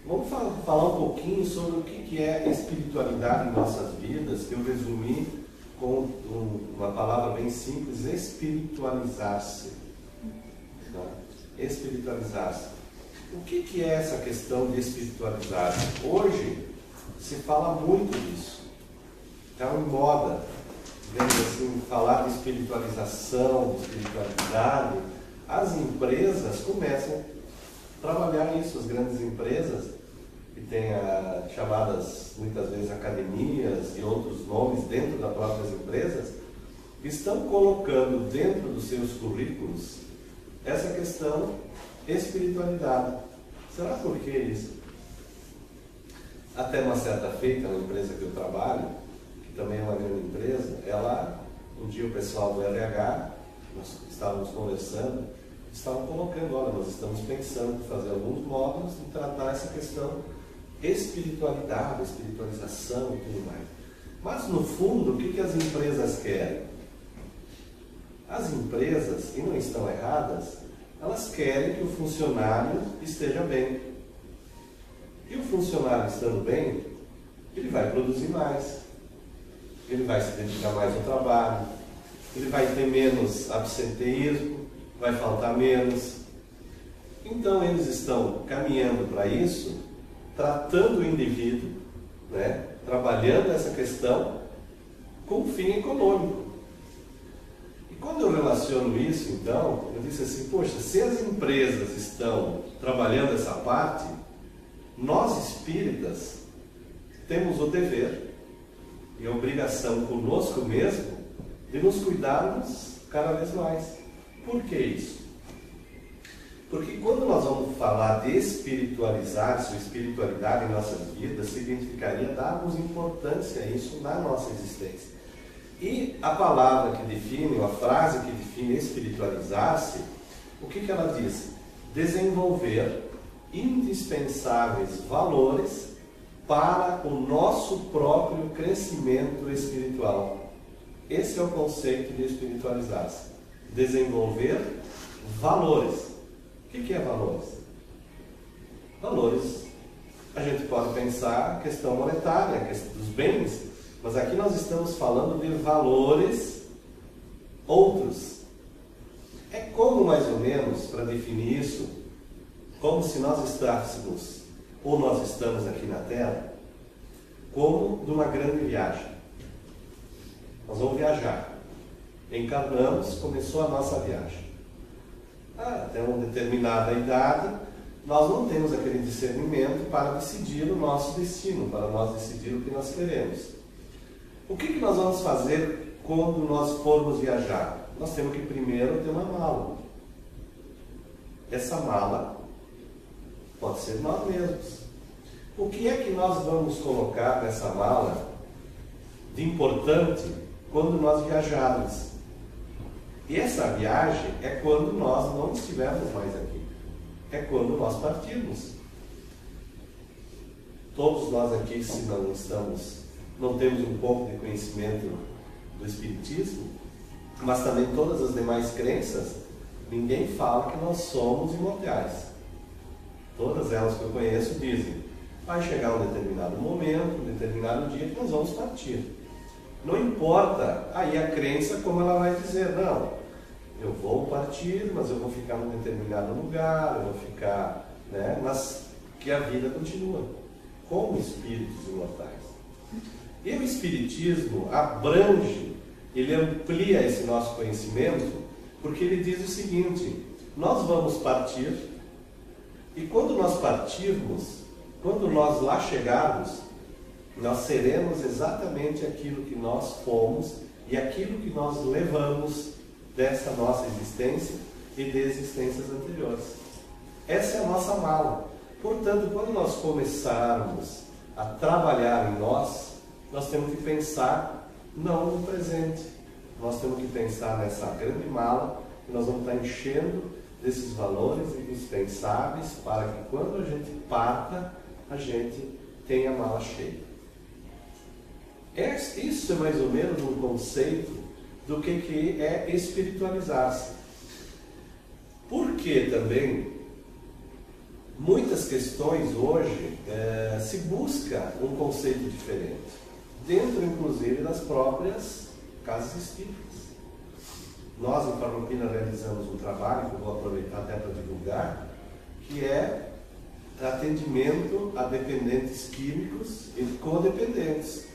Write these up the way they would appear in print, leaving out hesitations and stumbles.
Vamos falar um pouquinho sobre o que é espiritualidade em nossas vidas, que eu resumi com uma palavra bem simples: espiritualizar-se. Tá? Espiritualizar-se. O que é essa questão de espiritualizar-se? Hoje se fala muito disso. Está em moda, vendo assim, falar de espiritualização, de espiritualidade. As empresas começam a trabalhar isso, as grandes empresas, que têm chamadas muitas vezes academias e outros nomes dentro das próprias empresas, estão colocando dentro dos seus currículos essa questão espiritualidade. Será por que isso? Até uma certa feita, na empresa que eu trabalho, que também é uma grande empresa, um dia o pessoal do RH, nós estávamos conversando, estavam colocando: olha, nós estamos pensando em fazer alguns módulos e tratar essa questão espiritualidade, espiritualização e tudo mais. Mas no fundo, o que as empresas querem? As empresas, e não estão erradas, elas querem que o funcionário esteja bem. E o funcionário estando bem, ele vai produzir mais, ele vai se dedicar mais ao trabalho, ele vai ter menos absenteísmo, vai faltar menos. Então eles estão caminhando para isso, tratando o indivíduo, né, trabalhando essa questão com fim econômico. E quando eu relaciono isso, então, eu disse assim: poxa, se as empresas estão trabalhando essa parte, nós espíritas temos o dever e a obrigação conosco mesmo de nos cuidarmos cada vez mais. Por que isso? Porque quando nós vamos falar de espiritualizar-se ou espiritualidade em nossas vidas, significaria darmos importância a isso na nossa existência. E a palavra que define, ou a frase que define espiritualizar-se, o que ela diz? Desenvolver indispensáveis valores para o nosso próprio crescimento espiritual. Esse é o conceito de espiritualizar-se. Desenvolver valores. O que é valores? Valores, a gente pode pensar a questão monetária, a questão dos bens, mas aqui nós estamos falando de valores outros. É como, mais ou menos, para definir isso, como se nós estássemos, ou nós estamos aqui na Terra, como de uma grande viagem. Nós vamos viajar. Encarnamos, começou a nossa viagem. Até uma determinada idade, nós não temos aquele discernimento para decidir o nosso destino, para nós decidir o que nós queremos. O que nós vamos fazer quando nós formos viajar? Nós temos que primeiro ter uma mala. Essa mala pode ser nós mesmos. O que é que nós vamos colocar nessa mala de importante quando nós viajarmos? E essa viagem é quando nós não estivermos mais aqui. É quando nós partirmos. Todos nós aqui, se não temos um pouco de conhecimento do Espiritismo, mas também todas as demais crenças, ninguém fala que nós somos imortais. Todas elas que eu conheço dizem: vai chegar um determinado momento, um determinado dia que nós vamos partir. Não importa aí a crença como ela vai dizer: não, eu vou partir, mas eu vou ficar num determinado lugar, eu vou ficar, né, mas que a vida continua, como espíritos imortais. E o Espiritismo abrange, ele amplia esse nosso conhecimento, porque ele diz o seguinte: nós vamos partir, e quando nós partirmos, quando nós lá chegarmos, nós seremos exatamente aquilo que nós fomos e aquilo que nós levamos dessa nossa existência e de existências anteriores. Essa é a nossa mala. Portanto, quando nós começarmos a trabalhar em nós, nós temos que pensar não no presente. Nós temos que pensar nessa grande mala que nós vamos estar enchendo desses valores indispensáveis para que quando a gente parta, a gente tenha a mala cheia. Isso é mais ou menos um conceito do que é espiritualizar-se. Porque também muitas questões hoje se busca um conceito diferente, dentro inclusive das próprias casas espíritas. Nós em Farroupilha realizamos um trabalho, que eu vou aproveitar até para divulgar, que é atendimento a dependentes químicos e codependentes.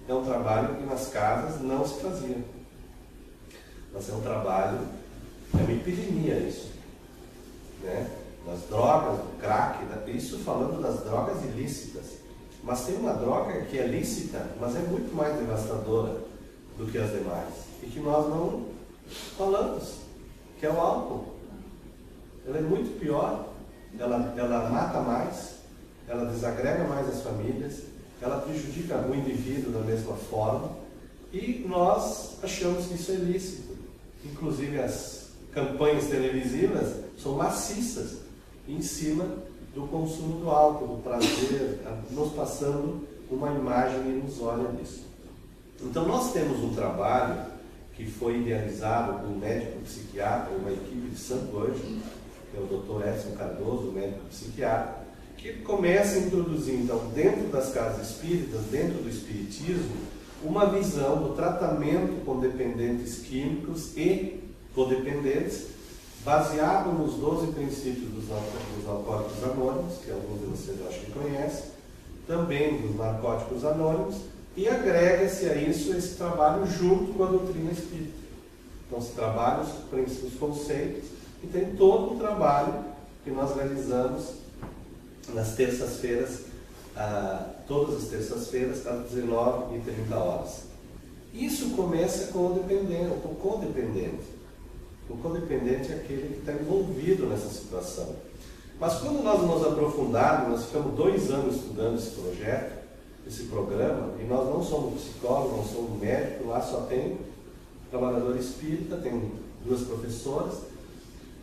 É um trabalho que nas casas não se fazia. Mas é um trabalho, é uma epidemia isso, né? Das drogas, do crack, isso falando das drogas ilícitas. Mas tem uma droga que é lícita, mas é muito mais devastadora do que as demais, e que nós não falamos, que é o álcool. Ela é muito pior, ela mata mais, ela desagrega mais as famílias, ela prejudica o indivíduo da mesma forma, e nós achamos que isso é lícito. Inclusive as campanhas televisivas são maciças em cima do consumo do álcool, do prazer, nos passando uma imagem ilusória disso. Então nós temos um trabalho que foi idealizado por um médico psiquiatra, uma equipe de Santo Anjo, que é o Dr. Edson Cardoso, médico psiquiatra, que começa a introduzir, então, dentro das casas espíritas, dentro do espiritismo, uma visão do tratamento com dependentes químicos e codependentes, baseado nos 12 princípios dos Alcoólicos Anônimos, que alguns de vocês acho que conhecem, também dos Narcóticos Anônimos, e agrega-se a isso esse trabalho junto com a doutrina espírita. Então se trabalha os conceitos e tem todo um trabalho que nós realizamos nas terças-feiras, todas as terças-feiras, às 19h30. Isso começa com o codependente. O codependente é aquele que está envolvido nessa situação. Mas quando nós nos aprofundarmos, nós ficamos 2 anos estudando esse projeto, esse programa, e nós não somos psicólogos, não somos médicos, lá só tem trabalhador espírita, tem 2 professoras.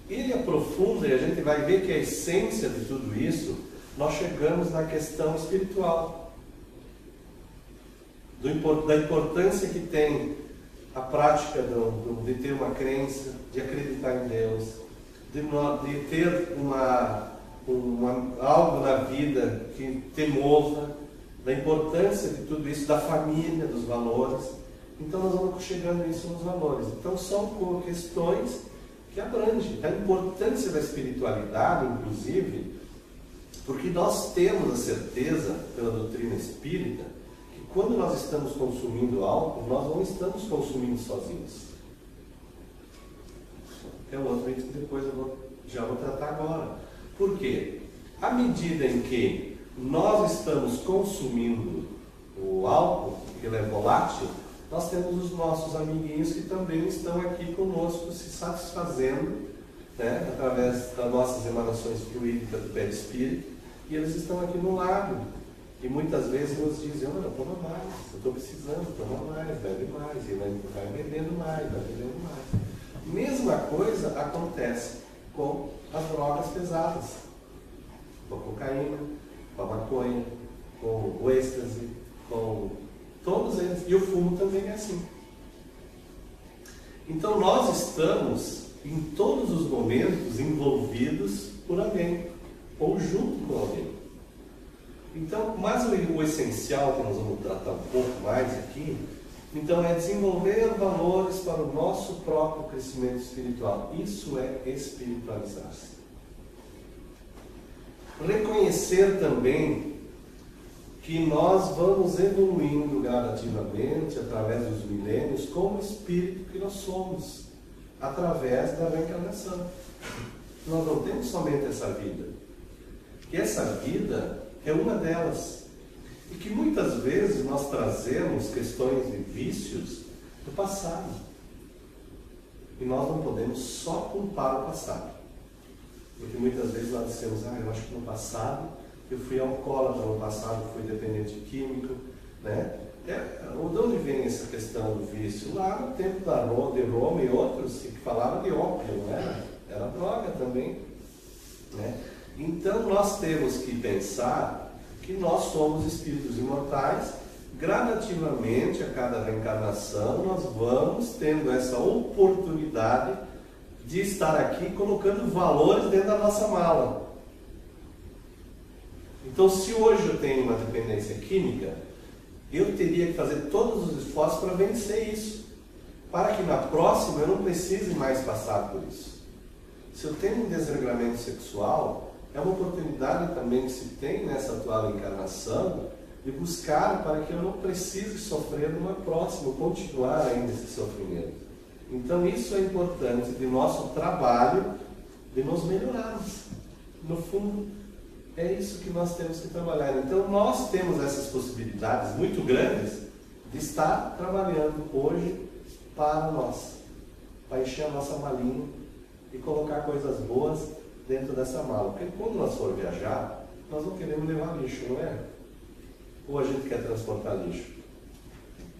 Ele aprofunda e a gente vai ver que a essência de tudo isso, nós chegamos na questão espiritual, da importância que tem a prática de ter uma crença, de acreditar em Deus, de ter algo na vida que te mova, da importância de tudo isso, da família, dos valores. Então nós vamos chegando nisso nos valores. Então são questões que abrangem a importância da espiritualidade, inclusive, porque nós temos a certeza, pela doutrina espírita, que quando nós estamos consumindo álcool, nós não estamos consumindo sozinhos. É um outro item que depois eu já vou tratar agora. Por quê? À medida em que nós estamos consumindo o álcool, que ele é volátil, nós temos os nossos amiguinhos que também estão aqui conosco, se satisfazendo, né, através das nossas emanações fluídicas do perispírito, e eles estão aqui no lado. E muitas vezes nos dizem: não, toma mais, eu estou precisando, toma mais, bebe mais, e vai bebendo mais, vai bebendo mais. Mesma coisa acontece com as drogas pesadas, com a cocaína, com a maconha, com o êxtase, com todos eles. E o fumo também é assim. Então nós estamos em todos os momentos envolvidos por alguém, ou junto com alguém. Então, mas o essencial que nós vamos tratar um pouco mais aqui, então, é desenvolver valores para o nosso próprio crescimento espiritual. Isso é espiritualizar-se. Reconhecer também que nós vamos evoluindo gradativamente, através dos milênios, como espírito que nós somos, através da reencarnação. Nós não temos somente essa vida. Que essa vida é uma delas. E que muitas vezes nós trazemos questões de vícios do passado. E nós não podemos só culpar o passado. Porque muitas vezes nós dissemos: eu acho que no passado eu fui alcoólatra, no passado eu fui dependente químico, né? De onde vem essa questão do vício? Lá no tempo de Roma e outros que falavam de ópio, né? Era droga também, né? Então nós temos que pensar que nós somos espíritos imortais. Gradativamente, a cada reencarnação, nós vamos tendo essa oportunidade de estar aqui colocando valores dentro da nossa mala. Então, se hoje eu tenho uma dependência química, eu teria que fazer todos os esforços para vencer isso, para que na próxima eu não precise mais passar por isso. Se eu tenho um desregramento sexual, é uma oportunidade também que se tem nessa atual encarnação de buscar para que eu não precise sofrer numa próxima, continuar ainda esse sofrimento. Então isso é importante de nosso trabalho, de nos melhorarmos. No fundo, é isso que nós temos que trabalhar. Então nós temos essas possibilidades muito grandes de estar trabalhando hoje para nós, para encher a nossa malinha e colocar coisas boas dentro dessa mala. Porque quando nós for viajar, nós não queremos levar lixo, não é? Ou a gente quer transportar lixo?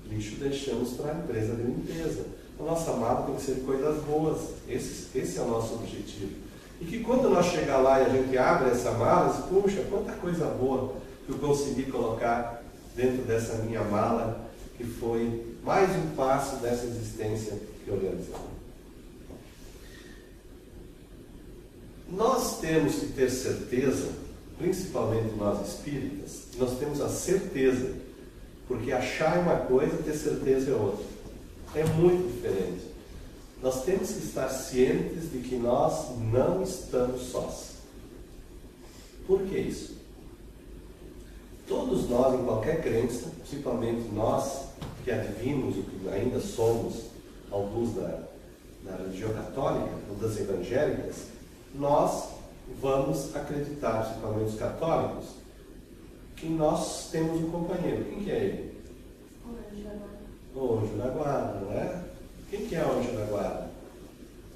Lixo deixamos para a empresa de limpeza. A nossa mala tem que ser coisas boas. Esse é o nosso objetivo. E que quando nós chegar lá e a gente abre essa mala, diz, puxa, quanta coisa boa que eu consegui colocar dentro dessa minha mala, que foi mais um passo dessa existência que eu realizei. Nós temos que ter certeza, principalmente nós espíritas, nós temos a certeza, porque achar é uma coisa, ter certeza é outra. É muito diferente. Nós temos que estar cientes de que nós não estamos sós. Por que isso? Todos nós, em qualquer crença, principalmente nós que advimos o que ainda somos, alguns da religião católica ou das evangélicas, nós vamos acreditar, principalmente os católicos, que nós temos um companheiro. Quem que é ele? O anjo da guarda, não é? Quem que é o anjo da guarda?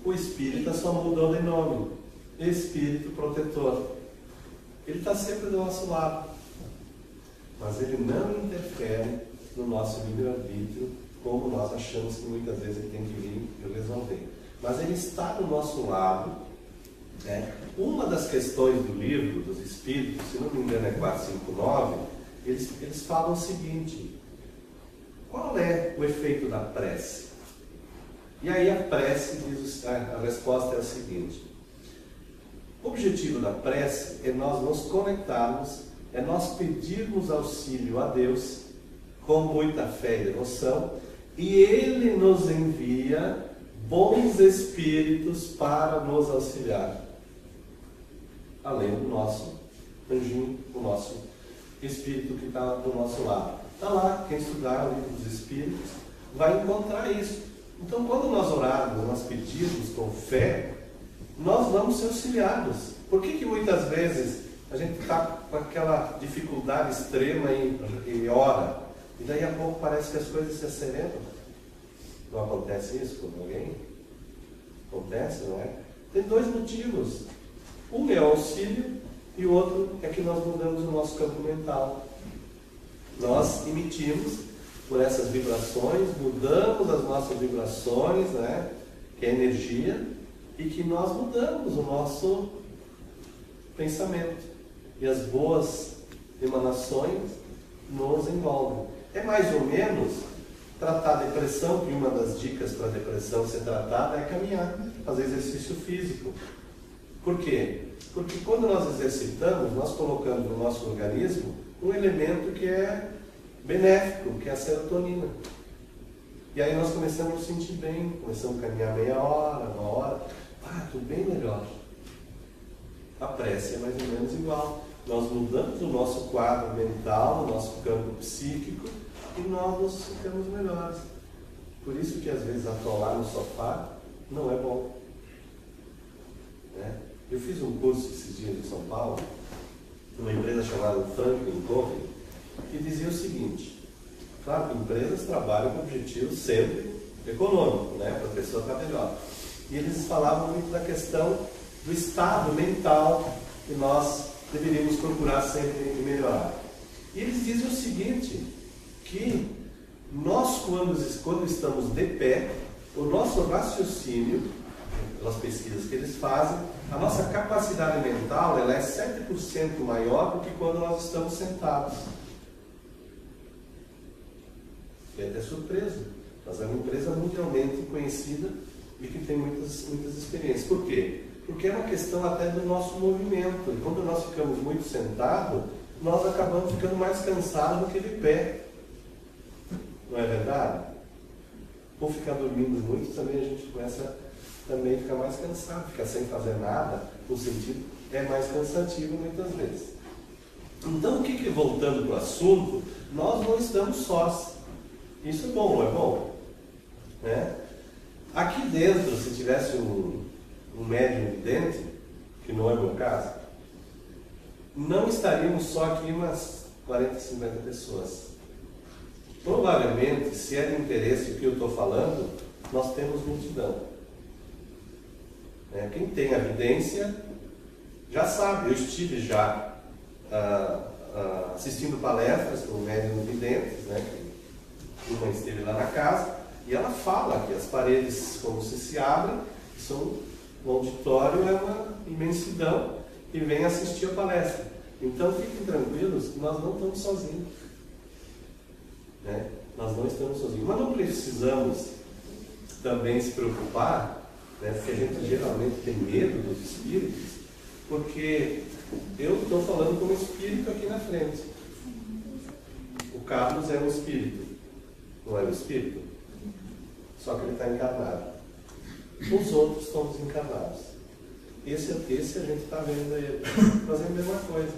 O espírita só mudou de nome. Espírito protetor. Ele está sempre do nosso lado. Mas ele não interfere no nosso livre-arbítrio, como nós achamos que muitas vezes ele tem que vir e resolver. Mas ele está do nosso lado. Né? Uma das questões do livro dos Espíritos, se não me engano é 459, eles falam o seguinte: qual é o efeito da prece? E aí a prece, a resposta é a seguinte: o objetivo da prece é nós nos conectarmos, é nós pedirmos auxílio a Deus com muita fé e devoção, e Ele nos envia bons espíritos para nos auxiliar. Além do nosso anjinho, o nosso espírito que está do nosso lado. Está lá, quem estudar o livro dos Espíritos vai encontrar isso. Então, quando nós orarmos, nós pedirmos com fé, nós vamos ser auxiliados. Por que muitas vezes a gente está com aquela dificuldade extrema e ora, e daí a pouco parece que as coisas se aceleram? Não acontece isso com alguém? Acontece, não é? Tem dois motivos. Um é o auxílio e o outro é que nós mudamos o nosso campo mental. Nós emitimos por essas vibrações, mudamos as nossas vibrações, né, que é energia, e que nós mudamos o nosso pensamento. E as boas emanações nos envolvem. É mais ou menos tratar a depressão, que uma das dicas para a depressão ser tratada é caminhar, fazer exercício físico. Por quê? Porque quando nós exercitamos, nós colocamos no nosso organismo um elemento que é benéfico, que é a serotonina. E aí nós começamos a nos sentir bem, começamos a caminhar meia hora, uma hora, estou bem melhor. A prece é mais ou menos igual. Nós mudamos o nosso quadro mental, o nosso campo psíquico, e nós nos ficamos melhores. Por isso que às vezes atolar no sofá não é bom. Né? Eu fiz um curso esses dias em São Paulo, numa empresa chamada Franklin Covey, que dizia o seguinte: claro que empresas trabalham com objetivo sempre econômico, né, para a pessoa estar melhor. E eles falavam muito da questão do estado mental que nós deveríamos procurar sempre melhorar. E eles dizem o seguinte, que nós quando estamos de pé, o nosso raciocínio, pelas pesquisas que eles fazem, a nossa capacidade mental ela é 7% maior do que quando nós estamos sentados. É até surpresa, mas é uma empresa mundialmente conhecida e que tem muitas experiências. Por quê? Porque é uma questão até do nosso movimento. E quando nós ficamos muito sentados, nós acabamos ficando mais cansados do que de pé. Não é verdade? Ou ficar dormindo muito, também a gente começa também a ficar mais cansado. Ficar sem fazer nada, no sentido, é mais cansativo muitas vezes. Então, voltando para o assunto, nós não estamos sós. Isso é bom, não é bom? Né? Aqui dentro, se tivesse um médium vidente, que não é o meu caso, não estaríamos só aqui umas 40, 50 pessoas. Provavelmente, se é de interesse o que eu estou falando, nós temos multidão. Quem tem a vidência já sabe. Eu estive já assistindo palestras com médiums videntes, né? Uma esteve lá na casa e ela fala que as paredes, como se abrem, o auditório é uma imensidão e vem assistir a palestra. Então fiquem tranquilos que nós não estamos sozinhos. Nós não estamos sozinhos. Mas não precisamos também se preocupar, porque a gente geralmente tem medo dos espíritos, porque eu estou falando como espírito aqui na frente. O Carlos é um espírito, não é um espírito? Só que ele está encarnado. Os outros estão desencarnados. Esse a gente está vendo ele fazendo a mesma coisa.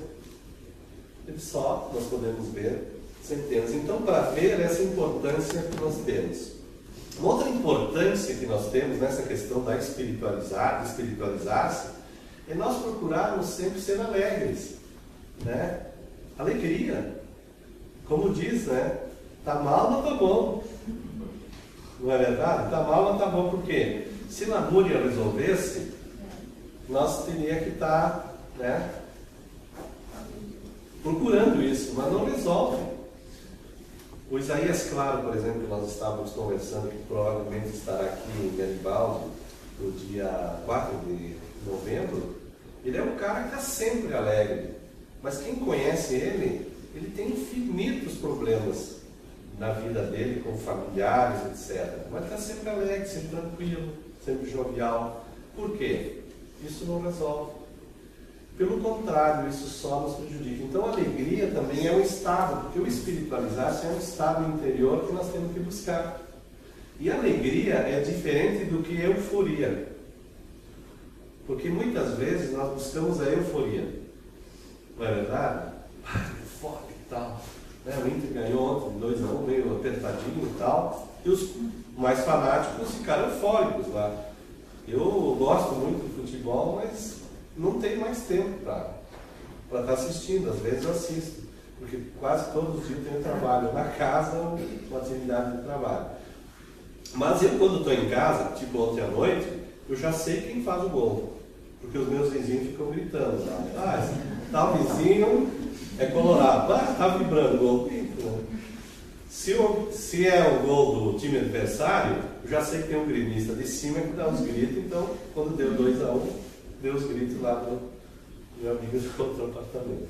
Ele só, nós podemos ver centenas. Então, para ver essa importância que nós temos. Uma outra importância que nós temos nessa questão da espiritualizar-se, é nós procurarmos sempre ser alegres. Alegria. Como diz, tá mal, não tá bom. Não é verdade? Tá mal, não tá bom. Por quê? Se Lamúria resolvesse, nós teríamos que estar procurando isso, mas não resolve. O Isaías Claro, por exemplo, que nós estávamos conversando, que provavelmente estará aqui em Garibaldi no dia 4 de novembro, ele é um cara que está sempre alegre. Mas quem conhece ele tem infinitos problemas na vida dele, com familiares, etc. Mas está sempre alegre, sempre tranquilo, sempre jovial. Por quê? Isso não resolve. Pelo contrário, isso só nos prejudica. Então a alegria também é um estado, porque o espiritualizar-se é um estado interior que nós temos que buscar. E a alegria é diferente do que euforia. Porque muitas vezes nós buscamos a euforia. Não é verdade? Foda e tal. O Inter ganhou ontem 2-1, meio apertadinho e tal. E os mais fanáticos ficaram eufóricos lá. Eu gosto muito de futebol, mas não tenho mais tempo para estar assistindo. Às vezes eu assisto, porque quase todos os dias eu tenho trabalho na casa, uma atividade de trabalho. Mas eu, quando estou em casa, tipo ontem à noite, eu já sei quem faz o gol, porque os meus vizinhos ficam gritando. Tal vizinho é colorado, tá vibrando o gol. Se é o gol do time adversário, eu já sei que tem um gremista de cima que dá os gritos. Então, quando deu 2-1, deu os gritos lá do meu amigo do outro apartamento.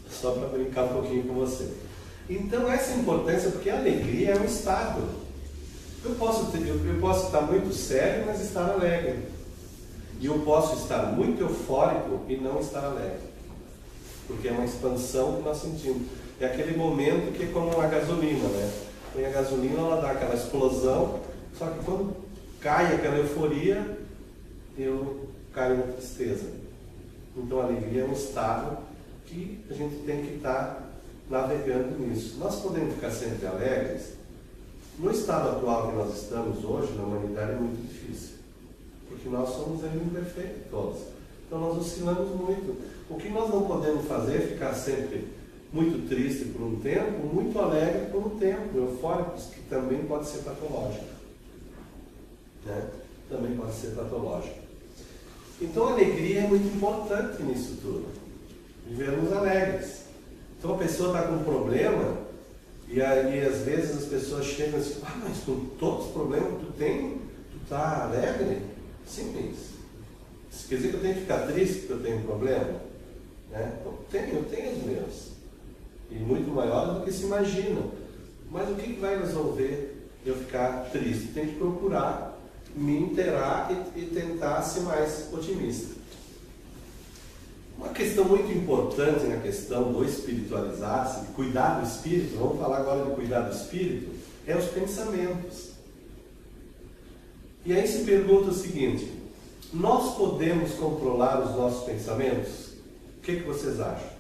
Só para brincar um pouquinho com você. Então, essa importância, porque a alegria é um estado. Eu posso estar muito sério, mas estar alegre. E eu posso estar muito eufórico e não estar alegre. Porque é uma expansão que nós sentimos. É aquele momento que é como uma gasolina, Põe a gasolina, ela dá aquela explosão, só que quando cai aquela euforia, eu caio na tristeza. Então a alegria é um estado que a gente tem que estar navegando nisso. Nós podemos ficar sempre alegres. No estado atual que nós estamos hoje, na humanidade, é muito difícil. Porque nós somos imperfeitos todos. Então nós oscilamos muito. O que nós não podemos fazer é ficar sempre muito triste por um tempo, muito alegre por um tempo, eufóricos, que também pode ser patológico. Também pode ser patológico. Então a alegria é muito importante nisso tudo. Vivermos alegres. Então a pessoa está com um problema, e aí às vezes as pessoas chegam assim, mas com todos os problemas que tu tem, tu está alegre? Simples. Isso quer dizer que eu tenho que ficar triste porque eu tenho um problema? Eu tenho os meus. E muito maiores do que se imaginam. Mas o que vai resolver eu ficar triste? Tem que procurar me inteirar e tentar ser mais otimista. Uma questão muito importante na questão do espiritualizar-se, de cuidar do espírito, vamos falar agora de cuidar do espírito, é os pensamentos. E aí se pergunta o seguinte: nós podemos controlar os nossos pensamentos? O que vocês acham?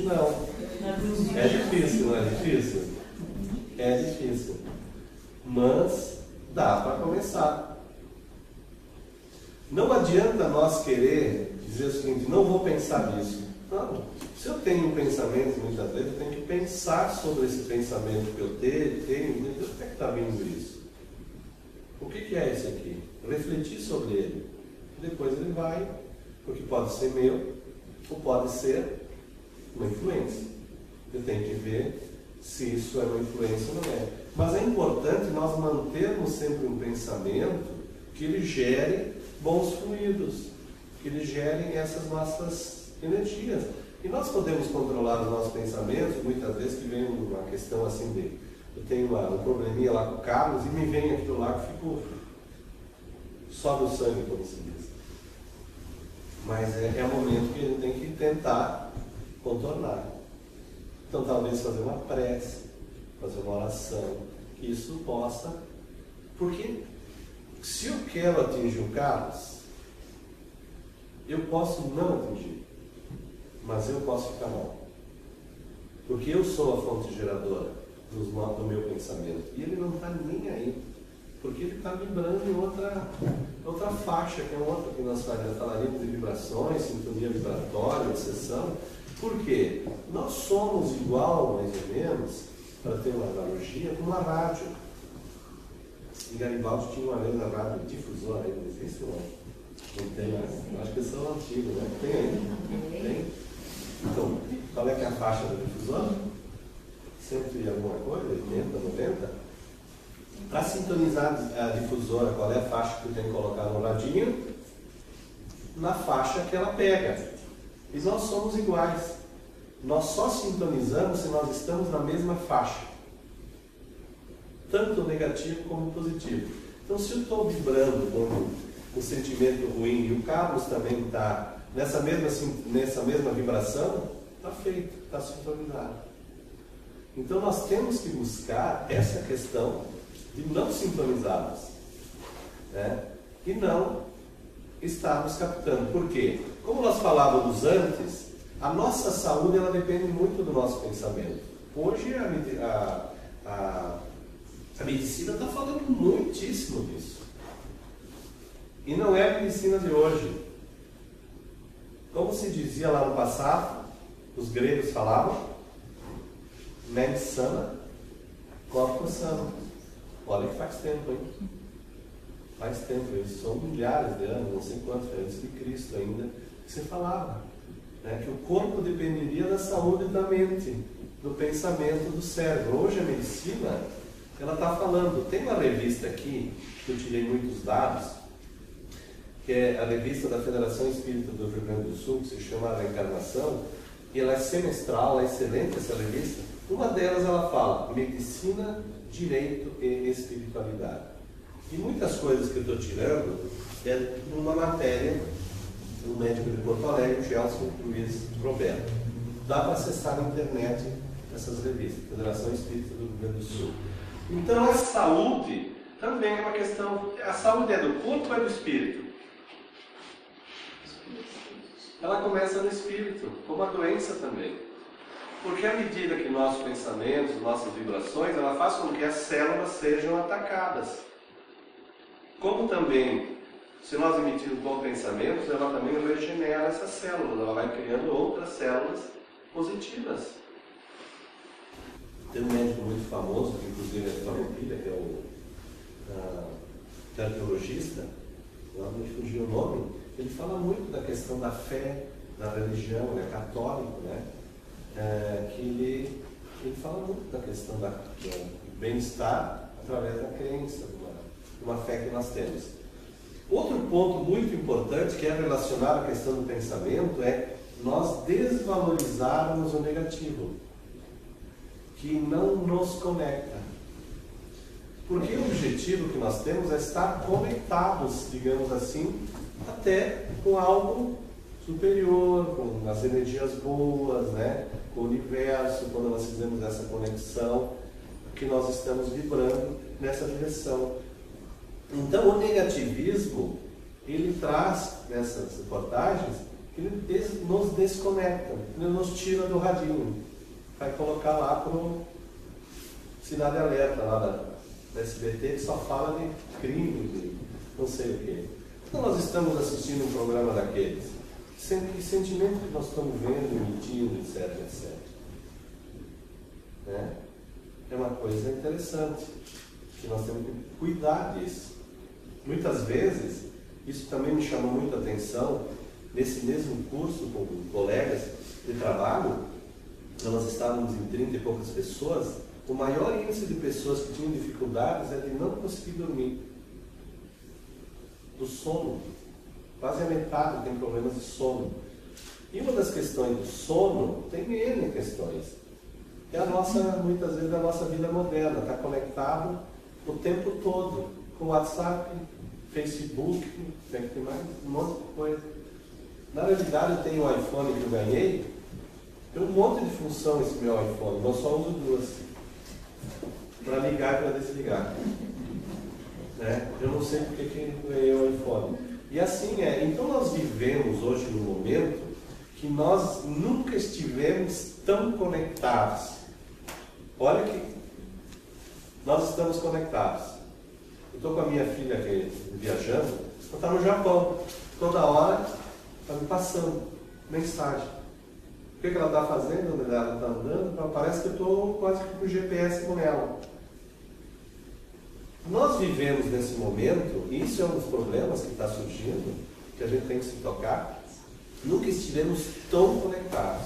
Não. É difícil, não é difícil? É difícil. Mas dá para começar. Não adianta nós querer dizer o seguinte: não vou pensar nisso. Não. Se eu tenho um pensamento, muitas vezes eu tenho que pensar sobre esse pensamento que eu tenho, de onde é que está vindo isso? O que é esse aqui? Refletir sobre ele. Depois ele vai, porque pode ser meu, ou pode ser uma influência. Eu tenho que ver se isso é uma influência ou não é. Mas é importante nós mantermos sempre um pensamento que ele gere bons fluidos, que ele gere essas nossas energias. E nós podemos controlar os nossos pensamentos, muitas vezes que vem uma questão assim de... Eu tenho um probleminha lá com o Carlos e me vem aquilo lá que fico só do sangue, como se diz. Mas é o momento que a gente tem que tentar contornar. Então talvez fazer uma prece, fazer uma oração, que isso possa... Porque se eu quero atingir o Carlos, eu posso não atingir, mas eu posso ficar mal. Porque eu sou a fonte geradora do meu pensamento. E ele não está nem aí. Porque ele está vibrando em outra faixa, que é outra que nós falaríamos de vibrações, sintonia vibratória, obsessão. Por quê? Nós somos igual, mais ou menos, para ter uma analogia, com uma rádio. Em Garibaldi tinha uma vez a rádio difusora, aí não sei se não tem mais. Acho que são antigos, né? Tem aí? Tem? Então, qual é que é a faixa da difusora? 100 e alguma coisa? 80, 90? Para sintonizar a difusora, qual é a faixa que eu tenho que colocar no radinho? Na faixa que ela pega. E nós somos iguais. Nós só sintonizamos se nós estamos na mesma faixa. Tanto negativo como positivo. Então, se eu estou vibrando com um sentimento ruim e o Carlos também está nessa mesma vibração, está feito, está sintonizado. Então, nós temos que buscar essa questão de não sintonizarmos, né? E não estarmos captando. Por quê? Como nós falávamos antes, a nossa saúde ela depende muito do nosso pensamento. Hoje a medicina está falando muitíssimo disso. E não é a medicina de hoje. Como se dizia lá no passado, os gregos falavam, mens sana, corpus sano. Olha que faz tempo, hein? Faz tempo, isso são milhares de anos, não sei quantos, antes de Cristo ainda, que você falava, né? Que o corpo dependeria da saúde da mente, do pensamento, do cérebro. Hoje a medicina, ela está falando, tem uma revista aqui, que eu tirei muitos dados, que é a revista da Federação Espírita do Rio Grande do Sul, que se chama A Reencarnação, e ela é semestral, é excelente essa revista. Uma delas ela fala medicina, direito e espiritualidade. E muitas coisas que eu estou tirando é uma matéria do médico de Porto Alegre, Gelson Luiz Roberto. Dá para acessar na internet essas revistas, Federação Espírita do Rio Grande do Sul. Então a saúde também é uma questão. A saúde é do corpo ou é do espírito? Ela começa no espírito, como a doença também. Porque à medida que nossos pensamentos, nossas vibrações, ela faz com que as células sejam atacadas. Como também, se nós emitirmos bons pensamentos, ela também regenera essas células, ela vai criando outras células positivas. Tem um médico muito famoso, que inclusive é de Farroupilha, que é o cardiologista, lá me fugiu o nome, ele fala muito da questão da fé, da religião, ele é católico, né? Que ele fala muito da questão do bem-estar através da crença, de uma fé que nós temos. Outro ponto muito importante que é relacionado à questão do pensamento é nós desvalorizarmos o negativo, que não nos conecta. Porque o objetivo que nós temos é estar conectados, digamos assim, até com algo superior, com as energias boas, né? Com o universo, quando nós fizemos essa conexão, que nós estamos vibrando nessa direção. Então o negativismo, ele traz nessas reportagens, ele nos desconecta, ele nos tira do radinho, vai colocar lá para o Cidade Alerta, lá da SBT, que só fala de crime, de não sei o quê. Então nós estamos assistindo um programa daqueles, que sentimento que nós estamos vendo, emitindo, etc, etc. Né? É uma coisa interessante, que nós temos que cuidar disso. Muitas vezes, isso também me chamou muita atenção, nesse mesmo curso com colegas de trabalho, nós estávamos em 30 e poucas pessoas, o maior índice de pessoas que tinham dificuldades é de não conseguir dormir. Do sono. Quase a metade tem problemas de sono. E uma das questões do sono, tem N questões. É a nossa, muitas vezes, a nossa vida moderna, está conectado o tempo todo, com WhatsApp, Facebook, tem mais um monte de coisa. Na realidade, eu tenho um iPhone que eu ganhei, tem um monte de função esse meu iPhone, eu só uso duas, para ligar e para desligar. Né? Eu não sei porque que eu ganhei o iPhone. E assim é. Então nós vivemos hoje num momento que nós nunca estivemos tão conectados. Olha que nós estamos conectados. Eu estou com a minha filha aqui, viajando, ela está no Japão. Toda hora está me passando mensagem. O que ela está fazendo? Onde ela está andando? Parece que eu estou quase que com o GPS com ela. Nós vivemos nesse momento, e isso é um dos problemas que está surgindo, que a gente tem que se tocar, nunca estivemos tão conectados.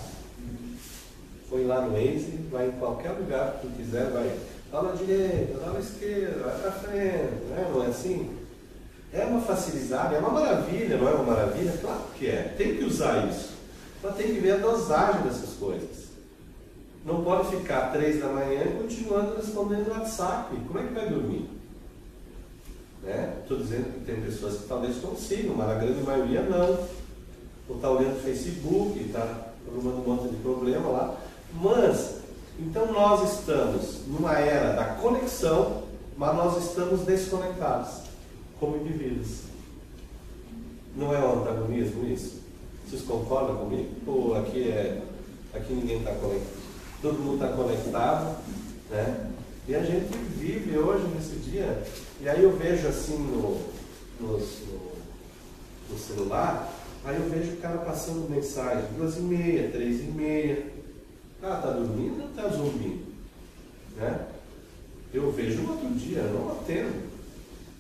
Foi lá no Waze, vai em qualquer lugar que tu quiser, vai lá na direita, lá na esquerda, vai para frente, né? Não é assim? É uma facilidade, é uma maravilha, não é uma maravilha? Claro que é, tem que usar isso, mas tem que ver a dosagem dessas coisas. Não pode ficar 3 da manhã continuando respondendo no WhatsApp, como é que vai dormir? Estou dizendo que tem pessoas que talvez consigam, mas a grande maioria não. Ou está olhando o Facebook, está arrumando um monte de problema lá. Mas, então nós estamos numa era da conexão, mas nós estamos desconectados como indivíduos. Não é um antagonismo isso? Vocês concordam comigo? Pô, aqui ninguém está conectado. Todo mundo está conectado, né? E a gente vive hoje nesse dia, e aí eu vejo assim no celular, aí eu vejo o cara passando mensagem, 2h30, 3h30. Ah, tá dormindo ou tá zumbindo? Né? Eu vejo no outro dia, não atendo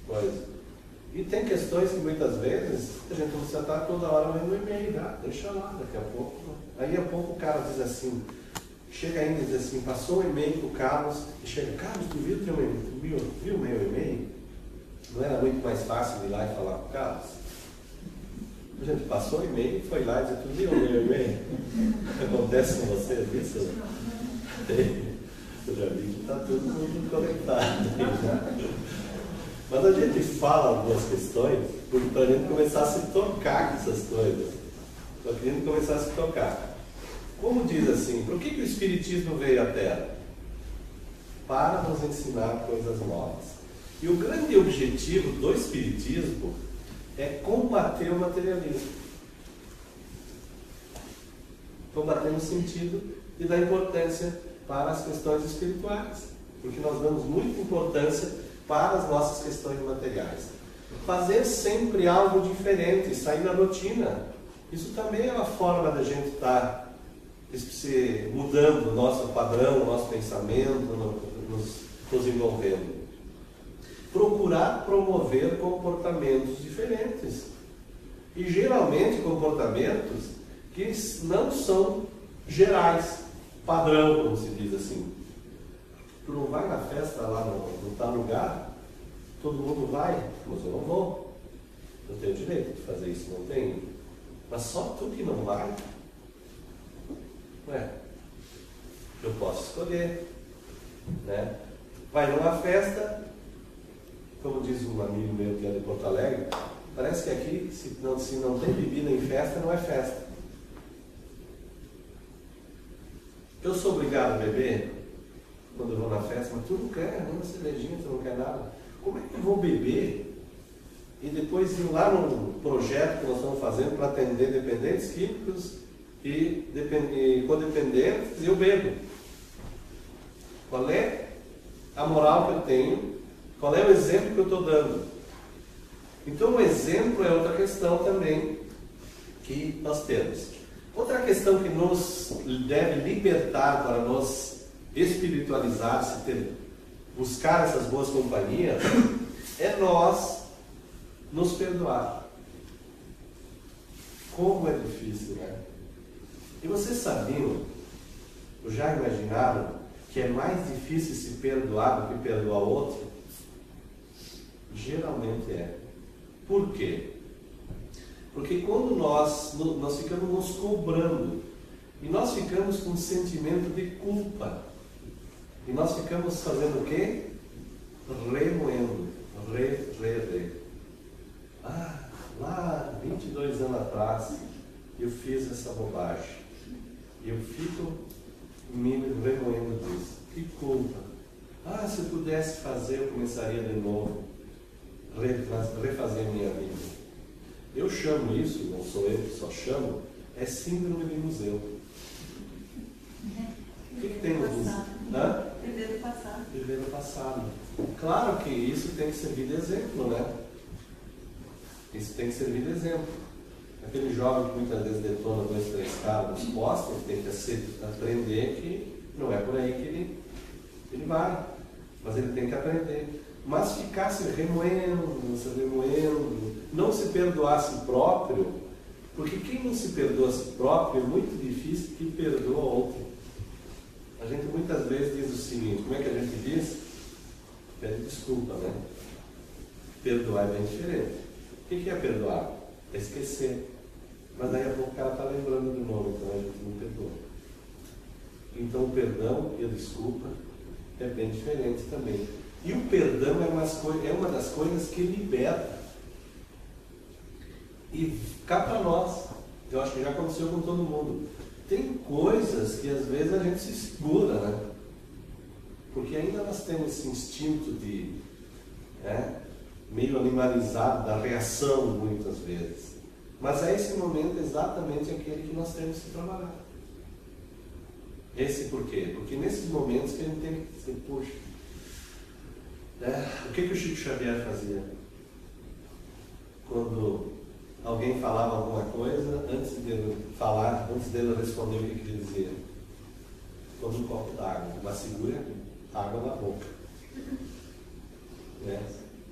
coisa. E tem questões que muitas vezes a gente não precisa estar toda hora lendo o e-mail, deixa lá, daqui a pouco. Aí a pouco o cara diz assim, chega ainda e diz assim, passou um e-mail para o Carlos, e chega, Carlos, tu viu o meu e-mail? Não era muito mais fácil ir lá e falar com o Carlos? A gente passou o e-mail, foi lá e disse, tu viu o meu e-mail? Acontece com você isso? Eu já vi que está todo mundo conectado. Mas a gente fala algumas questões para a gente começar a se tocar com essas coisas. Para a gente começar a se tocar. Como diz assim, por que o Espiritismo veio à Terra? Para nos ensinar coisas novas. E o grande objetivo do Espiritismo é combater o materialismo. Combater no sentido de dar importância para as questões espirituais. Porque nós damos muita importância para as nossas questões materiais. Fazer sempre algo diferente, sair da rotina. Isso também é uma forma da gente estar mudando o nosso padrão, o nosso pensamento, nos envolvendo. Procurar promover comportamentos diferentes. E geralmente comportamentos que não são gerais, padrão, como se diz assim. Tu não vai na festa lá no tal lugar, todo mundo vai, mas eu não vou. Eu tenho direito de fazer isso, não tenho. Mas só tu que não vai. Ué, eu posso escolher. Né? Vai numa festa, como diz um amigo meu que é de Porto Alegre, Parece que aqui, se não tem bebida em festa, não é festa. Eu sou obrigado a beber quando eu vou na festa, mas tu não quer, uma cervejinha, tu não quer nada. Como é que eu vou beber e depois ir lá num projeto que nós estamos fazendo para atender dependentes químicos e codependentes e eu bebo? Qual é a moral que eu tenho? Qual é o exemplo que eu estou dando? Então o exemplo é outra questão também que nós temos. Outra questão que nos deve libertar para nos espiritualizar, buscar essas boas companhias, é nós nos perdoar. Como é difícil, né? E vocês sabiam, ou já imaginaram, que é mais difícil se perdoar do que perdoar o outro? Geralmente é. Por quê? Porque quando nós ficamos nos cobrando, e nós ficamos com um sentimento de culpa, e nós ficamos fazendo o quê? Remoendo. Lá 22 anos atrás, eu fiz essa bobagem. Eu fico me remoendo disso. Que culpa. Se eu pudesse fazer, eu começaria de novo. Refazer a minha vida. Eu chamo isso, não sou eu que só chamo, é síndrome de museu. O que tem no museu? Viver o passado. Viver o passado. Claro que isso tem que servir de exemplo, né? Isso tem que servir de exemplo. Aquele jovem que muitas vezes detona 2, 3 caras nos postos, ele tem que aprender que não é por aí que ele vai. Mas ele tem que aprender. Mas ficar se remoendo, não se perdoar a si próprio, porque quem não se perdoa a si próprio é muito difícil que perdoa outro. A gente muitas vezes diz o seguinte, como é que a gente diz? Pede desculpa, né? Perdoar é bem diferente. O que é perdoar? É esquecer. Mas daí a pouco o cara está lembrando de novo, então a gente não perdoa. Então o perdão e a desculpa é bem diferente também. E o perdão é uma das coisas que liberta. E cá para nós, eu acho que já aconteceu com todo mundo. Tem coisas que às vezes a gente se segura, né? Porque ainda nós temos esse instinto de, meio animalizado da reação muitas vezes. Mas é esse momento exatamente aquele que nós temos que trabalhar. Esse por quê? Porque nesses momentos que a gente tem que dizer, puxa, o que o Chico Xavier fazia? Quando alguém falava alguma coisa, antes dele responder, o que ele dizia? Toma um copo d'água, mas segura água na boca.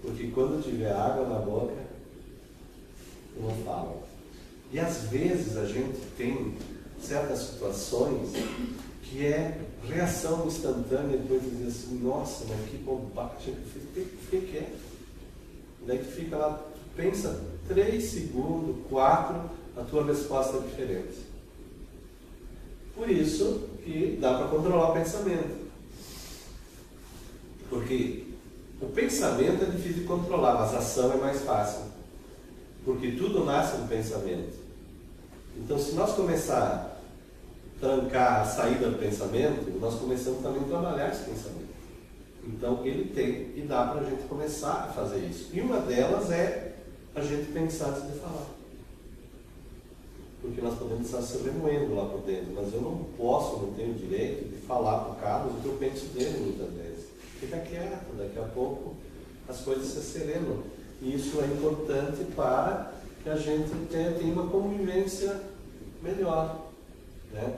Porque quando tiver água na boca, não fala. E às vezes a gente tem certas situações que é reação instantânea, e depois dizer assim, nossa, mas que bobagem que eu fiz, fiquei quieto. Daí tu fica lá, pensa 3 segundos, 4, a tua resposta é diferente. Por isso que dá para controlar o pensamento. Porque o pensamento é difícil de controlar, mas a ação é mais fácil. Porque tudo nasce do pensamento. Então, se nós começar a trancar a saída do pensamento, nós começamos também a trabalhar esse pensamento. Então, ele tem e dá para a gente começar a fazer isso. E uma delas é a gente pensar antes de falar. Porque nós podemos estar se remoendo lá por dentro, mas eu não tenho o direito de falar para o Carlos o que eu penso dele muitas vezes. Fica quieto, daqui a pouco as coisas se serenam. E isso é importante para que a gente tenha uma convivência melhor. Né?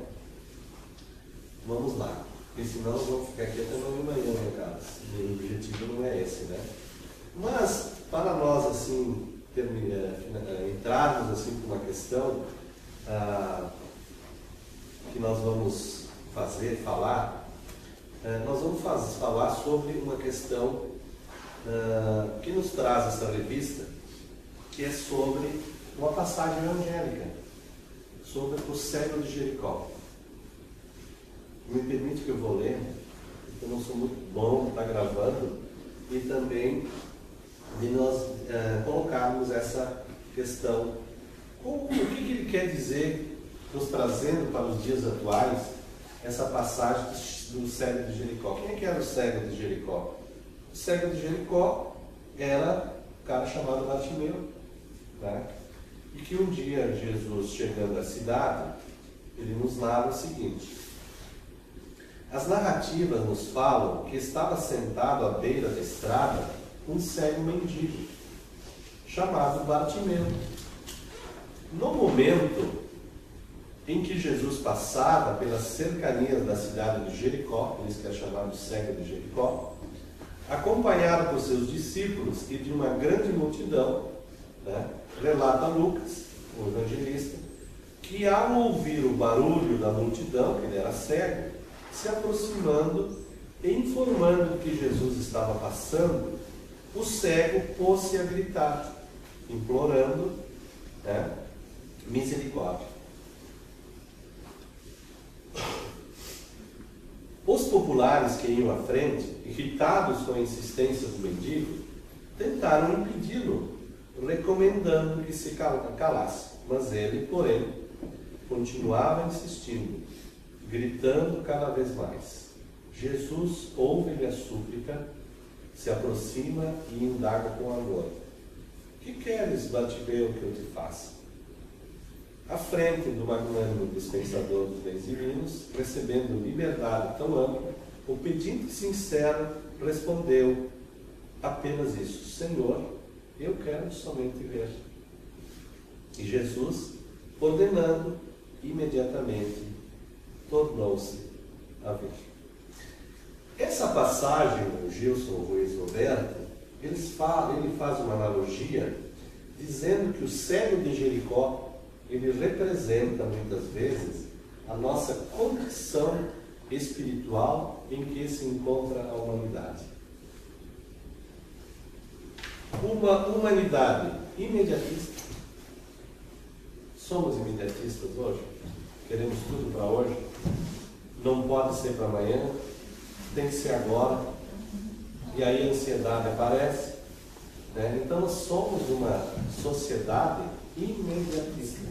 Vamos lá, porque senão nós vamos ficar aqui até 9h, né, Carlos? O objetivo não é esse, né? Mas, para nós, assim, entrarmos assim, por uma questão que nós vamos falar, nós vamos falar sobre uma questão que nos traz essa revista, que é sobre uma passagem evangélica, sobre o cego de Jericó. Me permite que eu vou ler, porque eu não sou muito bom para estar gravando, e também de nós colocarmos essa questão. O que ele quer dizer, nos trazendo para os dias atuais, essa passagem do cego de Jericó? Quem é que era o cego de Jericó? O cego de Jericó era um cara chamado Bartimeu, né? E que um dia Jesus, chegando à cidade, ele nos narra o seguinte: as narrativas nos falam que estava sentado à beira da estrada um cego mendigo, chamado Bartimeu. No momento em que Jesus passava pelas cercanias da cidade de Jericó, por isso que é chamado cego de Jericó, acompanhado por seus discípulos e de uma grande multidão, né, relata Lucas, o evangelista, que ao ouvir o barulho da multidão, que ele era cego, se aproximando e informando que Jesus estava passando, o cego pôs-se a gritar, implorando, né, misericórdia. Os populares que iam à frente, irritados com a insistência do mendigo, tentaram impedi-lo, recomendando que se calasse. Mas ele, porém, continuava insistindo, gritando cada vez mais. Jesus ouve-lhe a súplica, se aproxima e indaga com amor: que queres, Bartimeu, que eu te faça? À frente do magnânimo dispensador dos bens divinos, recebendo liberdade tão ampla, o pedinte sincero respondeu apenas isso: Senhor, eu quero somente ver. E Jesus, ordenando, imediatamente tornou-se a ver. Essa passagem, o Gilson Ruiz Roberto, ele faz uma analogia dizendo que o cego de Jericó, ele representa muitas vezes a nossa condição espiritual em que se encontra a humanidade. Uma humanidade imediatista. Somos imediatistas hoje? Queremos tudo para hoje? Não pode ser para amanhã? Tem que ser agora? E aí a ansiedade aparece, né? Então nós somos uma sociedade imediatista.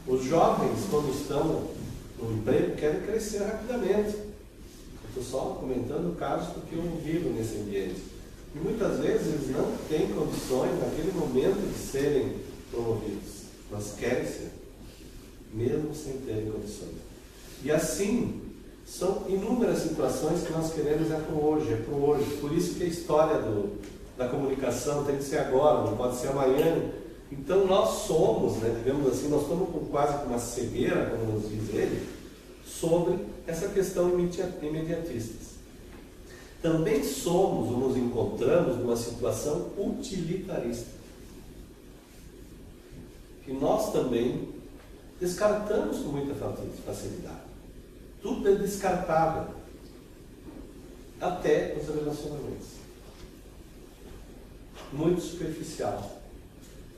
Os jovens, quando estão no emprego, querem crescer rapidamente. Eu estou só comentando casos porque eu vivo nesse ambiente. E muitas vezes eles não têm condições, naquele momento, de serem promovidos. Mas querem ser, mesmo sem terem condições. E assim, são inúmeras situações que nós queremos é para o hoje, é para o hoje. Por isso que a história da comunicação tem que ser agora, não pode ser amanhã. Então nós somos, né, digamos assim, nós estamos quase com uma cegueira, como nos diz ele, sobre essa questão imediatistas. Também somos ou nos encontramos numa situação utilitarista, que nós também descartamos com muita facilidade. Tudo é descartável, até os relacionamentos. Muito superficial,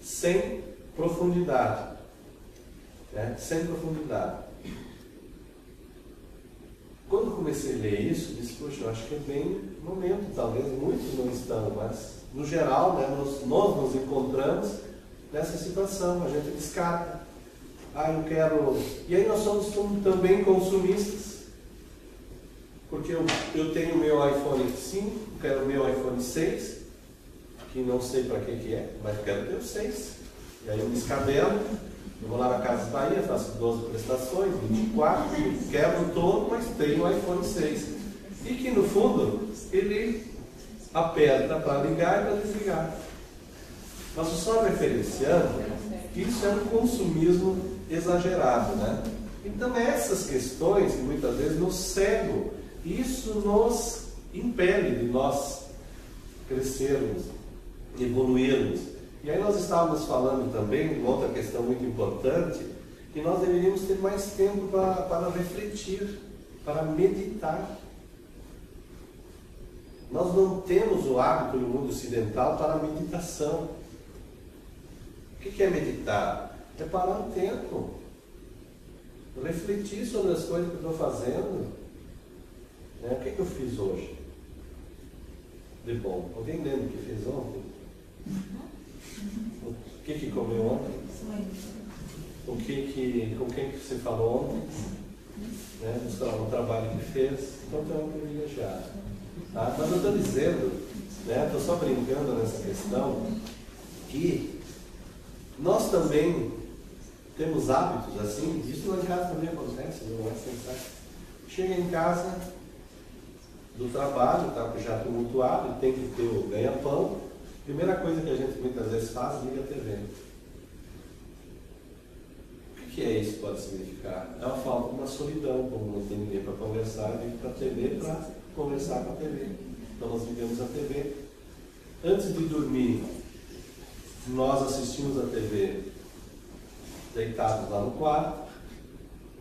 sem profundidade, né? Sem profundidade. Quando eu comecei a ler isso, disse: poxa, eu acho que é bem momento, talvez muitos não estão, mas no geral, né, nós nos encontramos nessa situação. A gente descarta. Eu quero. E aí nós somos também consumistas, porque eu tenho o meu iPhone 5, quero o meu iPhone 6, que não sei para que é, mas quero ter o 6. E aí eu me escabelo, eu vou lá na Casas Bahia, faço 12 prestações, 24, quebro todo, mas tenho o iPhone 6. E que no fundo ele aperta para ligar e para desligar. Mas só referenciando, isso é um consumismo exagerado, né? Então essas questões que muitas vezes nos cegam, isso nos impede de nós crescermos, evoluirmos. E aí nós estávamos falando também de uma outra questão muito importante, que nós deveríamos ter mais tempo para refletir, para meditar. Nós não temos o hábito no mundo ocidental para a meditação. O que é meditar? É parar um tempo, refletir sobre as coisas que eu estou fazendo. O que eu fiz hoje de bom? Alguém lembra o que fez ontem? O que comeu ontem? Com quem que você falou ontem? Né? O trabalho que fez. Então, tu é um privilegiado. Tá? Mas eu estou dizendo, estou só brincando nessa questão, que nós também temos hábitos assim. Isso lá em casa também acontece, não é sensato. Chega em casa do trabalho, está já tumultuado, tem que ter o ganha-pão. Primeira coisa que a gente muitas vezes faz, liga a TV. O que é isso? Pode significar? É uma falta de uma solidão, como não tem ninguém para conversar, eu ligo para a TV para conversar com a TV. Então nós ligamos a TV. Antes de dormir, nós assistimos a TV deitados lá no quarto,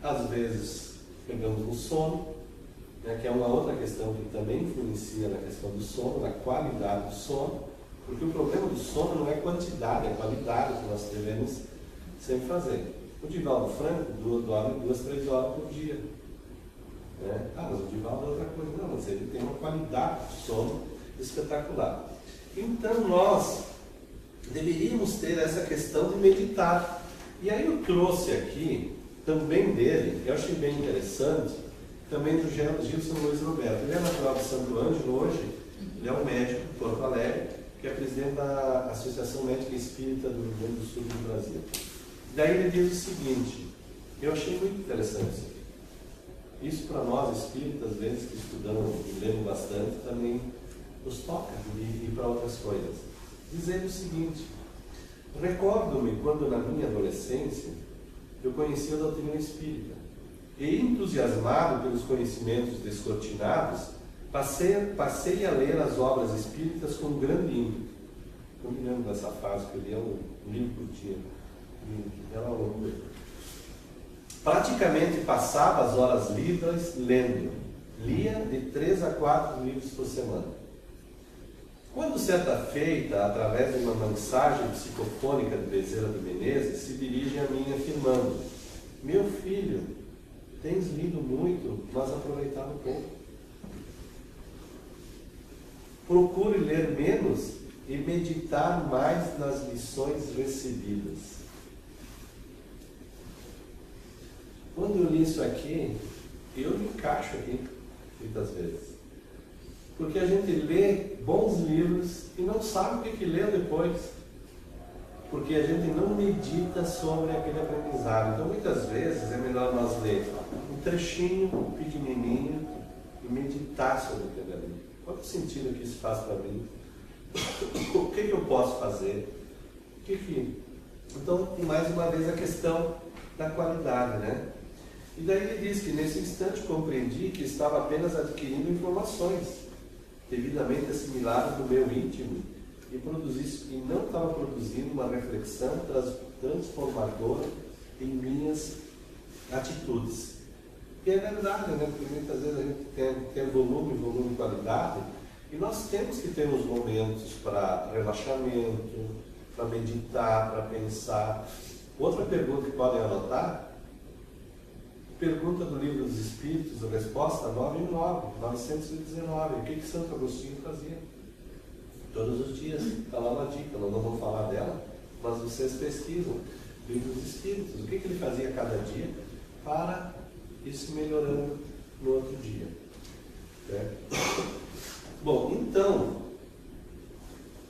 às vezes pegamos no sono, que é uma outra questão que também influencia na questão do sono, na qualidade do sono, porque o problema do sono não é quantidade, é qualidade que nós devemos sempre fazer. O Divaldo Franco dorme 2, 3 horas por dia. Mas o Divaldo é outra coisa. Não, mas ele tem uma qualidade de sono espetacular. Então nós deveríamos ter essa questão de meditar. E aí eu trouxe aqui, também dele, eu achei bem interessante, também do Gilson Luiz Roberto. Ele é natural de Santo Ângelo hoje, ele é um médico de Porto Alegre, que é presidente da Associação Médica Espírita do Rio Grande do Sul do Brasil. Daí ele diz o seguinte, eu achei muito interessante isso aqui. Isso para nós espíritas, às vezes que estudamos e lemos bastante, também nos toca e para outras coisas. Diz ele o seguinte, recordo-me quando na minha adolescência eu conheci a doutrina espírita e entusiasmado pelos conhecimentos descortinados, passei a ler as obras espíritas com grande ímpeto. Eu me lembro dessa fase que eu lia um livro por dia. Era uma loucura. Praticamente passava as horas livres lendo. Lia de 3 a 4 livros por semana. Quando certa feita, através de uma mensagem psicofônica de Bezerra de Menezes, se dirige a mim afirmando: meu filho, tens lido muito, mas aproveitado pouco. Procure ler menos e meditar mais nas lições recebidas. Quando eu li isso aqui, eu me encaixo aqui, muitas vezes. Porque a gente lê bons livros e não sabe o que lê depois. Porque a gente não medita sobre aquele aprendizado. Então, muitas vezes, é melhor nós ler um trechinho pequenininho e meditar sobre aquele ali. Qual é o sentido que isso faz para mim? O que eu posso fazer? Então, mais uma vez, a questão da qualidade, né? E daí ele diz que nesse instante compreendi que estava apenas adquirindo informações devidamente assimiladas no meu íntimo e não estava produzindo uma reflexão transformadora em minhas atitudes. E é verdade, né? Porque muitas vezes a gente tem volume e qualidade, e nós temos que ter uns momentos para relaxamento, para meditar, para pensar. Outra pergunta que podem anotar, pergunta do Livro dos Espíritos, a resposta 919. O que Santo Agostinho fazia? Todos os dias, está lá uma dica, nós não vamos falar dela, mas vocês pesquisam Livro dos Espíritos, o que ele fazia cada dia para ir se melhorando no outro dia. Bom, então,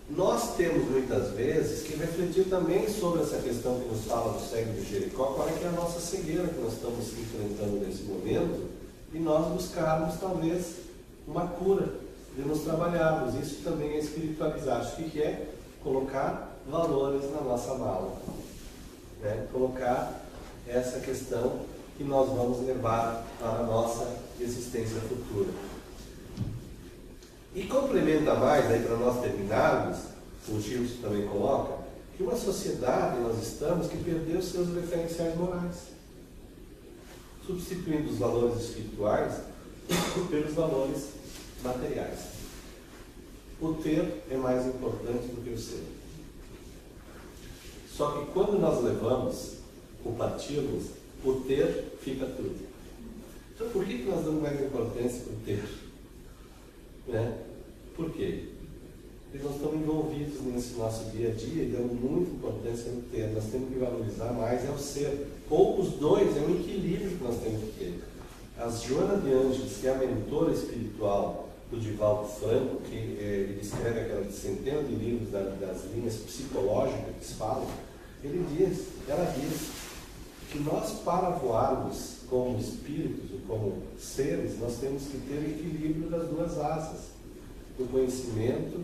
nós temos muitas vezes que refletir também sobre essa questão que nos fala do cego de Jericó, qual é que é a nossa cegueira que nós estamos enfrentando nesse momento, e nós buscarmos talvez uma cura, de nos trabalharmos. Isso também é espiritualizar. O que é? Colocar valores na nossa mala. Colocar essa questão que nós vamos levar para a nossa existência futura. E complementa mais, aí para nós terminarmos, o Gilson também coloca, que uma sociedade nós estamos que perdeu seus referenciais morais, substituindo os valores espirituais pelos valores materiais. O ter é mais importante do que o ser. Só que quando nós levamos ou partimos, o ter fica tudo. Então por que nós damos mais importância para o ter? Por quê? porque nós estamos envolvidos nesse nosso dia a dia e damos muita importância no ter. Nós temos que valorizar mais é o ser. Ou os dois, é um equilíbrio que nós temos que ter. A Joana de Ângeles, que é a mentora espiritual do Divaldo Franco, que ele escreve aquelas centenas de livros das linhas psicológicas que se falam, ela diz que nós, para voarmos como espíritos ou como seres, nós temos que ter o equilíbrio das duas asas, do conhecimento,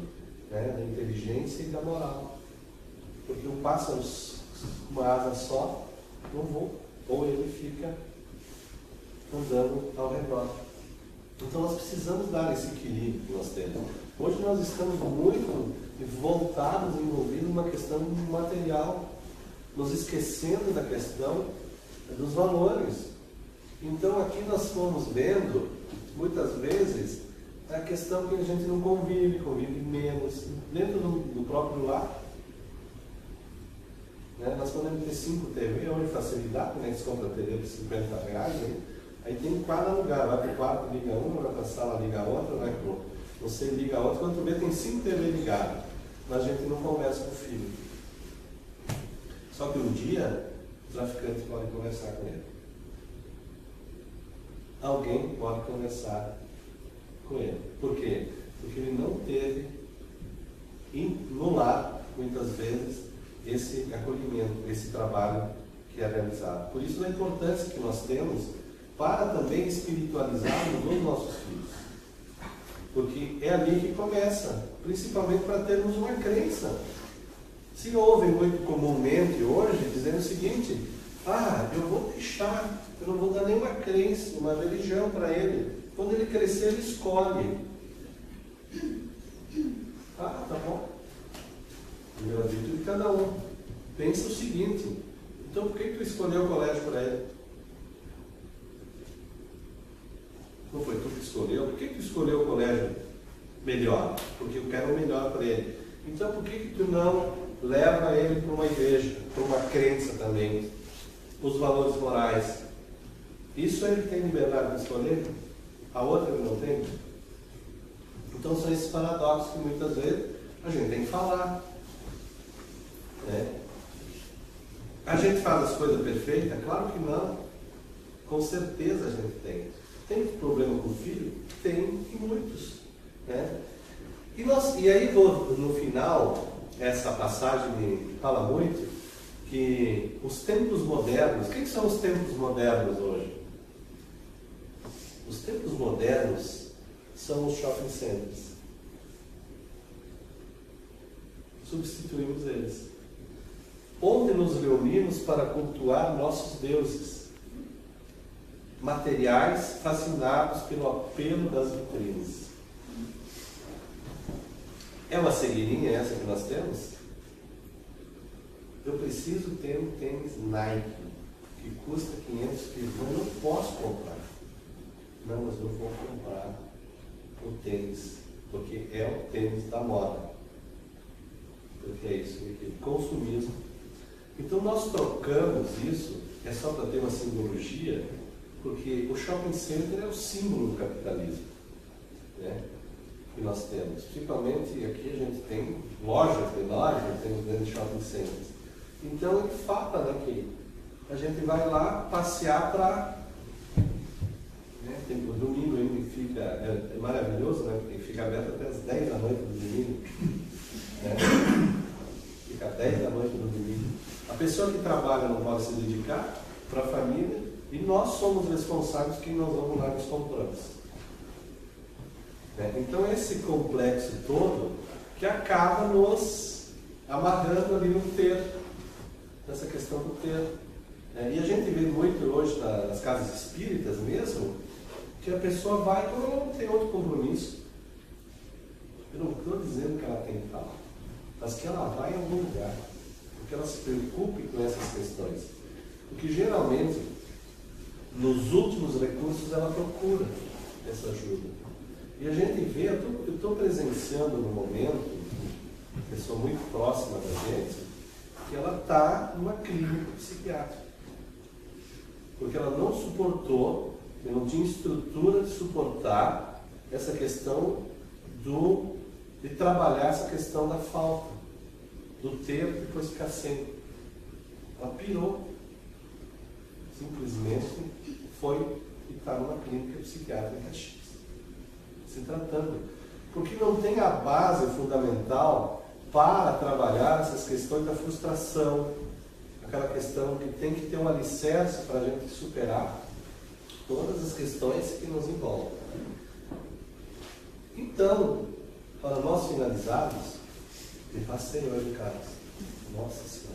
né, da inteligência e da moral. Porque um pássaro com uma asa só não voa, ou ele fica andando ao redor. Então nós precisamos dar esse equilíbrio que nós temos. Hoje nós estamos muito voltados, envolvidos numa questão material, nos esquecendo da questão dos valores. Então aqui nós fomos vendo, muitas vezes, a questão que a gente não convive menos, dentro do próprio lar. Né? Nós podemos ter 5 TV, hoje facilidade, né? Você compra TV por 50 reais, aí tem em cada lugar, vai para o quarto, liga uma, vai para a sala, liga a outra, vai para você liga a outra, quando tu vê tem 5 TV ligadas, mas a gente não conversa com o filho. Só que um dia, o traficante pode conversar com ele. Alguém pode conversar com ele. Por quê? Porque ele não teve no lar, muitas vezes, esse acolhimento, esse trabalho que é realizado. Por isso a importância que nós temos para também espiritualizarmos os nossos filhos. Porque é ali que começa, principalmente para termos uma crença. Se ouvem muito comumente hoje dizendo o seguinte: eu vou deixar, eu não vou dar nenhuma crença, uma religião para ele. Quando ele crescer, ele escolhe. Tá bom. Eu acredito de cada um. Pensa o seguinte: então por que tu escolheu o colégio para ele? Não foi tu que escolheu? Por que tu escolheu o colégio melhor? Porque eu quero o melhor para ele. Então por que tu não leva ele para uma igreja, para uma crença também? Os valores morais. Isso ele tem liberdade de escolher? A outra ele não tem? Então são esses paradoxos que muitas vezes a gente tem que falar. Né? A gente faz as coisas perfeitas? Claro que não. Com certeza a gente tem. Tem problema com o filho? Tem, e muitos. Né? E aí no final, essa passagem me fala muito que os tempos modernos, o que são os tempos modernos hoje? Os tempos modernos são os shopping centers. Substituímos eles. Onde nos reunimos para cultuar nossos deuses, materiais fascinados pelo apelo das vitrines. É uma cegueirinha essa que nós temos? Eu preciso ter um tênis Nike que custa 500 quilos, mas eu não posso comprar. Não, mas eu vou comprar o tênis, porque é o tênis da moda. Porque é isso, consumismo. Então nós trocamos isso, é só para ter uma simbologia, porque o shopping center é o símbolo do capitalismo, né, que nós temos. Principalmente aqui a gente tem lojas menores, a gente tem os grandes shopping centers. Então ele fala, né, que a gente vai lá passear para... O domingo ainda fica, é maravilhoso, né? Porque fica aberto até as 10 da noite do domingo. Né? Fica 10 da noite do domingo. A pessoa que trabalha não pode se dedicar para a família e nós somos responsáveis que nós vamos lá e nos compramos. Né? Então esse complexo todo que acaba nos amarrando ali no ter, nessa questão do ter. E a gente vê muito hoje nas casas espíritas mesmo, que a pessoa vai quando ela não tem outro compromisso. Eu não estou dizendo que ela tem que estar lá, mas que ela vai em algum lugar, porque ela se preocupe com essas questões. Porque geralmente, nos últimos recursos, ela procura essa ajuda. E a gente vê, eu estou presenciando no momento, pessoa muito próxima da gente, que ela está numa clínica psiquiátrica. Porque ela não suportou, não tinha estrutura de suportar essa questão do de trabalhar essa questão da falta, do ter e depois ficar sem. Ela pirou. Simplesmente foi e está numa clínica psiquiátrica X, se tratando. Porque não tem a base fundamental para trabalhar essas questões da frustração, aquela questão que tem que ter um alicerce para a gente superar todas as questões que nos envolvem. Então, para nós finalizarmos, me passei hoje em casa. Nossa Senhora.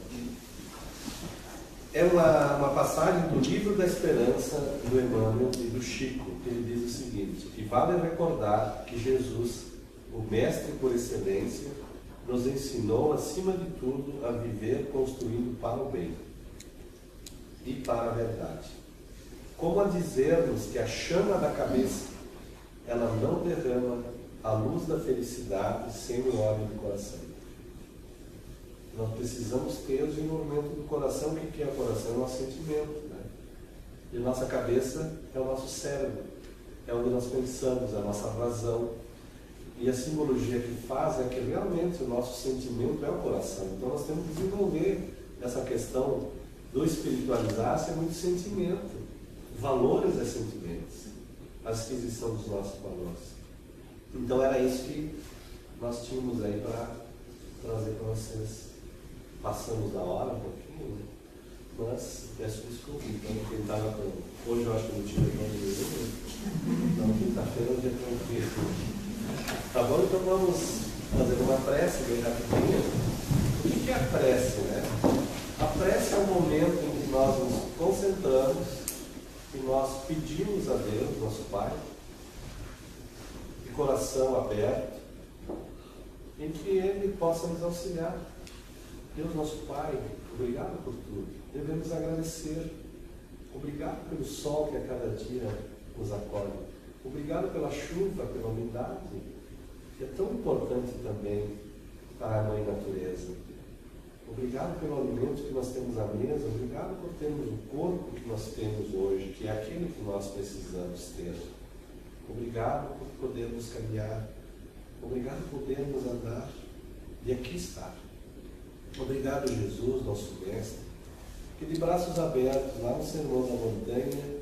É uma passagem do Livro da Esperança do Emmanuel e do Chico, que ele diz o seguinte: que vale recordar que Jesus, o Mestre por excelência, nos ensinou, acima de tudo, a viver construindo para o bem e para a verdade. Como a dizer-nos que a chama da cabeça, ela não derrama a luz da felicidade sem o óleo do coração. Nós precisamos ter o desenvolvimento do coração. O que é o coração? É o nosso sentimento, né? E a nossa cabeça é o nosso cérebro, é onde nós pensamos, é a nossa razão. E a simbologia que faz é que realmente o nosso sentimento é o coração. Então nós temos que desenvolver essa questão do espiritualizar-se, é muito sentimento. Valores é sentimentos, a aquisição dos nossos valores. Então era isso que nós tínhamos aí para trazer para vocês. Passamos da hora um pouquinho, né? Mas peço desculpa. Então, quem estava com... Hoje eu acho que não tinha nenhum. Então, quinta-feira é um dia tranquilo. Tá bom? Então vamos fazer uma prece bem rapidinho. O que é a prece, né? A prece é um momento em que nós nos concentramos e nós pedimos a Deus, nosso Pai, de coração aberto, em que Ele possa nos auxiliar. Deus, nosso Pai, obrigado por tudo. Devemos agradecer. Obrigado pelo sol que a cada dia nos acolhe. Obrigado pela chuva, pela umidade, que é tão importante também para a Mãe Natureza. Obrigado pelo alimento que nós temos à mesa. Obrigado por termos o corpo que nós temos hoje, que é aquele que nós precisamos ter. Obrigado por podermos caminhar. Obrigado por podermos andar. E aqui está. Obrigado, Jesus, nosso Mestre, que de braços abertos, lá no Sermão da Montanha,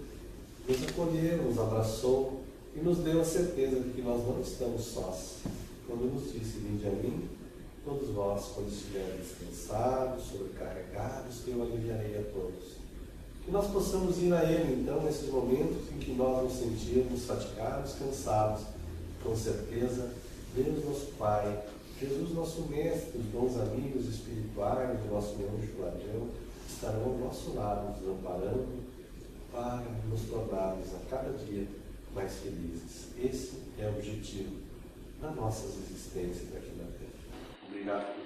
nos acolheu, nos abraçou e nos deu a certeza de que nós não estamos sós. Quando nos disse: vinde a mim, todos vós, quando estiverem descansados, sobrecarregados, que eu aliviarei a todos. Que nós possamos ir a Ele, então, nesses momentos em que nós nos sentirmos fatigados, cansados, com certeza, Deus, nosso Pai, Jesus, nosso Mestre, os bons amigos espirituais do nosso anjo guardião, estarão ao nosso lado, nos amparando, para nos tornarmos a cada dia mais felizes. Esse é o objetivo das nossas existências aqui na Terra. Obrigado.